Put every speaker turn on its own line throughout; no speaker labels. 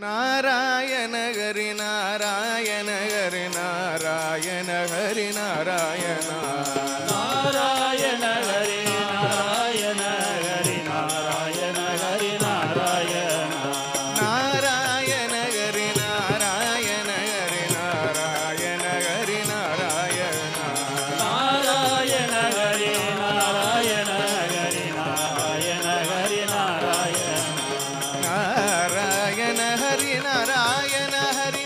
Narayana Hari Narayana Hari Narayana Hari Narayana
Narayana Hari Narayana Hari Narayana Hari Narayana
Narayana Hari Narayana Hari Narayana Hari Narayana
Narayana Hari Narayana Hari Narayana Hari Narayana
Narayana Hari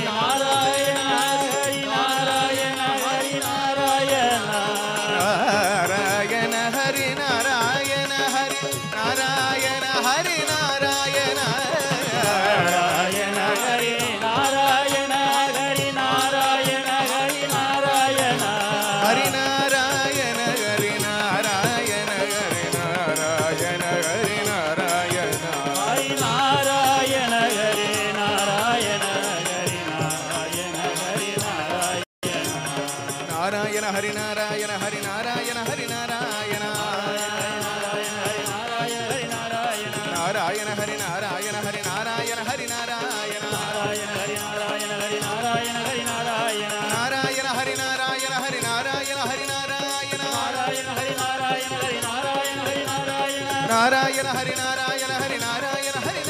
Narayana Hari Narayana Hari Narayana Hari Narayana Hari Narayana Hari Narayana Narayana Hari Narayana Hari Narayana Hari Narayana Narayana Hari Narayana Hari Narayana Narayana Hari Narayana Hari Narayana Hari Narayana Narayana Hari Narayana Hari Narayana Hari Narayana Narayana Hari Narayana Hari Narayana Hari Narayana Narayana Hari Narayana Hari Narayana Hari Narayana Narayana Hari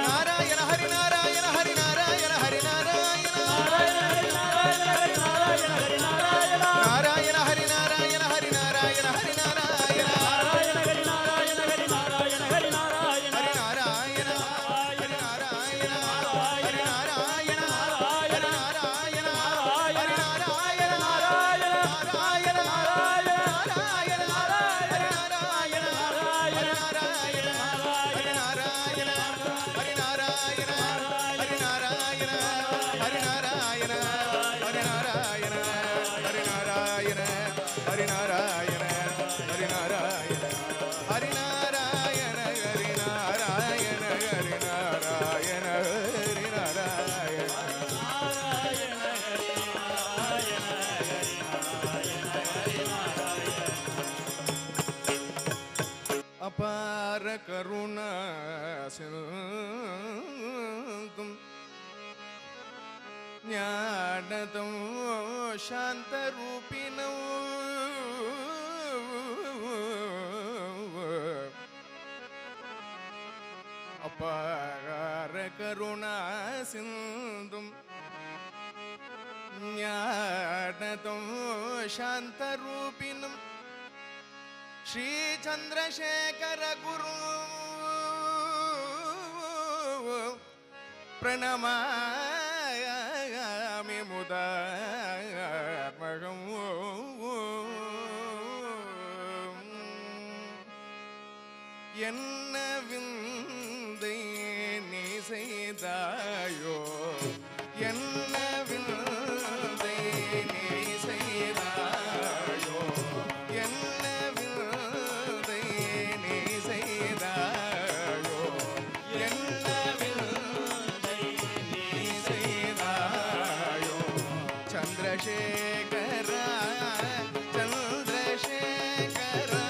Narayana Hari Narayana Hari Narayana Narayana Hari Narayana Hari Narayana Hari Narayana Narayana Hari Narayana Hari Narayana Hari Narayana Hari Narayana Hari Narayana Hari Narayana Hari Narayana Hari Narayana Narayana அபார கருணா சிந்தும் ஞானதம் சாந்த ரூபிணம் அபார கருணா சிந்தும் ஞானதம் சாந்த ரூபிணம் श्री चंद्रशेखर गुरु प्रणमामि मुदात्मकं என்ன விந்தை நீ செய்தாயோ என்ன விந்தை நீ செய்தாயோ என்ன விந்தை நீ செய்தாயோ என்ன விந்தை நீ செய்தாயோ சந்திரசேகரா சந்திரசேகரா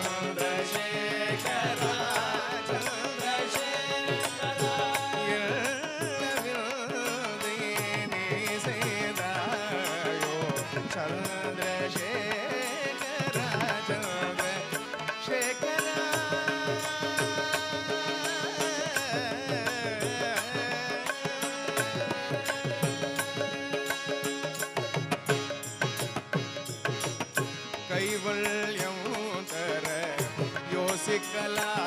சந்திரசேகரா சந்திரசேகரா என்ன விந்தை நீ செய்தாயோ சந்திரசேகரா சந்திரசேகரா கைவல்யம் தர யோசிக்கலாம்